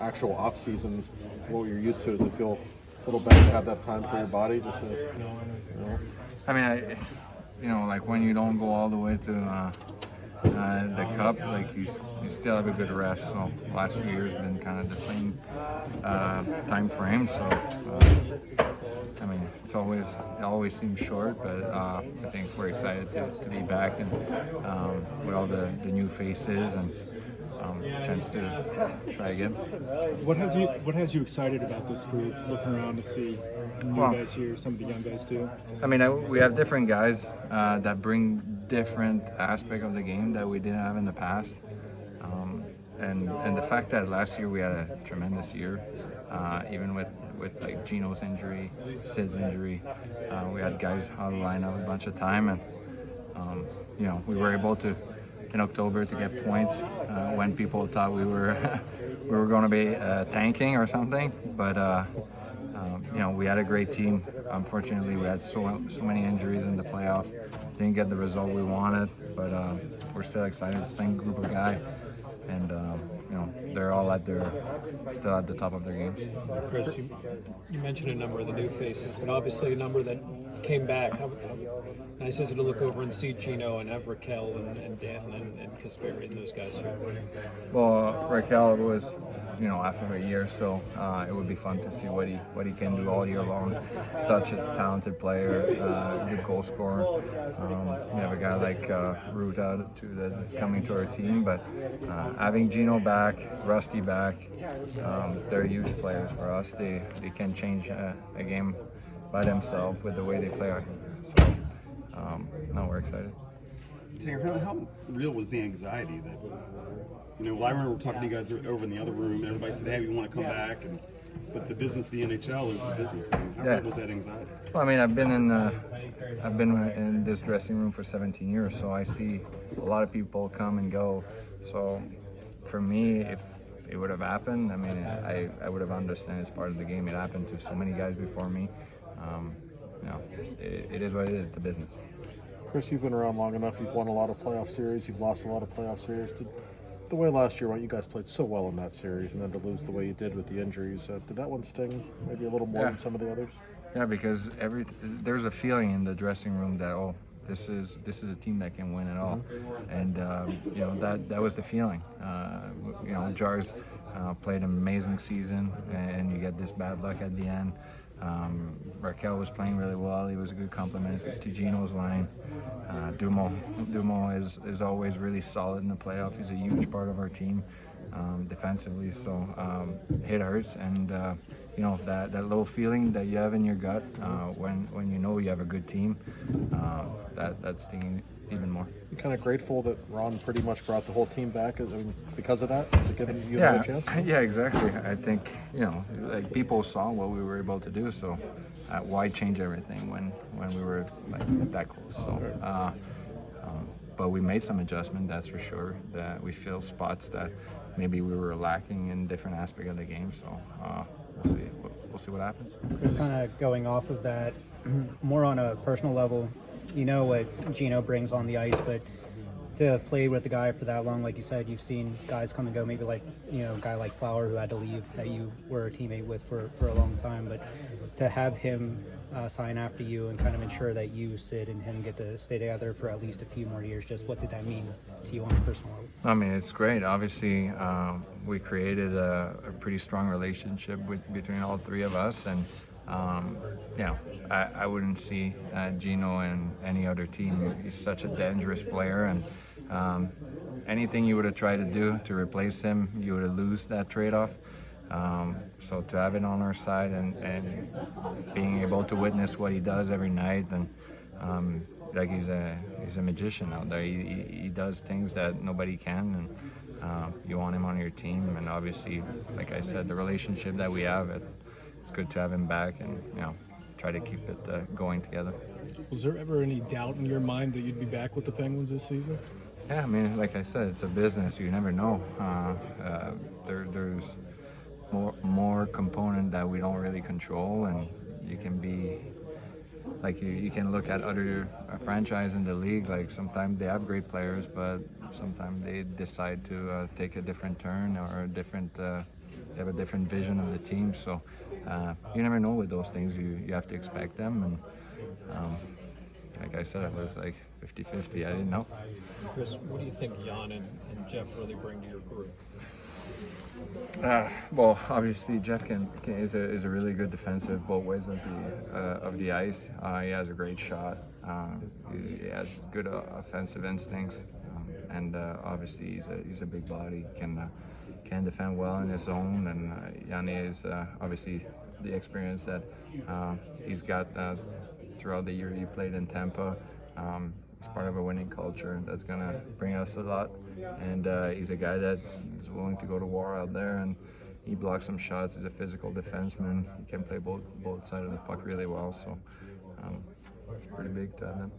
actual off season, what you're used to? Does it feel a little better to have that time for your body, just to, I mean, like when you don't go all the way to the cup, like you still have a good rest. So last few years been kind of the same time frame. So I mean, it always seems short, but I think we're excited to be back and with all the new faces and chance to try again. What has you excited about this group? Looking around to see new guys here, some of the young guys too. I mean, we have different guys that bring different aspect of the game that we didn't have in the past, and the fact that last year we had a tremendous year, even with like Gino's injury, Sid's injury, we had guys out of the lineup a bunch of time, and we were able to in October to get points when people thought we were we were going to be tanking or something, but we had a great team. Unfortunately, we had so many injuries in the playoff. Didn't get the result we wanted, but we're still excited. It's the same group of guys, and they're all still at the top of their games. Kris, you mentioned a number of the new faces, but obviously a number that came back. How nice is it to look over and see Gino and have Raquel and Dan and Kasperi and those guys here? Well, Raquel was, after a year, so it would be fun to see what he can do all year long. Such a talented player, good goal scorer. We have a guy like Ruta too that's coming to our team, but having Gino back, Rusty back, they're huge players for us. They can change a game by themselves with the way they play. So now we're excited. Taylor, how real was the anxiety that, I remember talking to you guys over in the other room, and everybody said, hey, we want to come back, but the business of the NHL is the business. How real was that anxiety? Well, I mean, I've been in this dressing room for 17 years, so I see a lot of people come and go. So for me, if it would have happened, I mean, I would have understood it's part of the game. It happened to so many guys before me. It is what it is. It's a business. Kris, you've been around long enough. You've won a lot of playoff series. You've lost a lot of playoff series. The way last year went, you guys played so well in that series, and then to lose the way you did with the injuries, did that one sting maybe a little more than some of the others? Yeah, because there's a feeling in the dressing room that this is a team that can win it all, and that was the feeling. Jars played an amazing season, and you get this bad luck at the end. Raquel was playing really well. He was a good compliment to Gino's line. Dumo is always really solid in the playoff. He's a huge part of our team defensively. So it hurts, and that little feeling that you have in your gut when you have a good team, that's stinging even more. You're kind of grateful that Ron pretty much brought the whole team back because of that, to give you a chance? Yeah, exactly. I think, like people saw what we were able to do, so why change everything when we were like that close? So, but we made some adjustment, that's for sure. That we fill spots that maybe we were lacking in different aspects of the game. So we'll see what happens. Kris, kind of going off of that, more on a personal level, what Gino brings on the ice, but to have played with the guy for that long, like you said, you've seen guys come and go, maybe like, a guy like Flower who had to leave that you were a teammate with for a long time, but to have him sign after you and kind of ensure that you, Sid, and him get to stay together for at least a few more years, just what did that mean to you on a personal level? I mean, it's great. Obviously, we created a pretty strong relationship between all three of us, and I wouldn't see Gino in any other team. He's such a dangerous player, and anything you would have tried to do to replace him, you would have lose that trade-off. So to have it on our side and being able to witness what he does every night, and like he's a magician out there. He does things that nobody can, and you want him on your team. And obviously, like I said, the relationship that we have, it's good to have him back, and try to keep it going together. Was there ever any doubt in your mind that you'd be back with the Penguins this season? Yeah, I mean, like I said, it's a business. You never know. There's more component that we don't really control, and you can be like you can look at other franchise in the league. Like sometimes they have great players, but sometimes they decide to take a different turn or a different they have a different vision of the team. So you never know with those things. You have to expect them. And like I said, it was like 50-50. I didn't know. Kris, what do you think Jan and Jeff really bring to your group? Well, obviously Jeff is a really good defensive both ways of the ice. He has a great shot. He has good offensive instincts, and obviously he's a big body. Can defend well in his zone. And Yanni is obviously the experience that he's got throughout the year he played in Tampa. He's part of a winning culture that's gonna bring us a lot. And he's a guy that is willing to go to war out there, and he blocks some shots. He's a physical defenseman. He can play both sides of the puck really well. So it's pretty big to have him.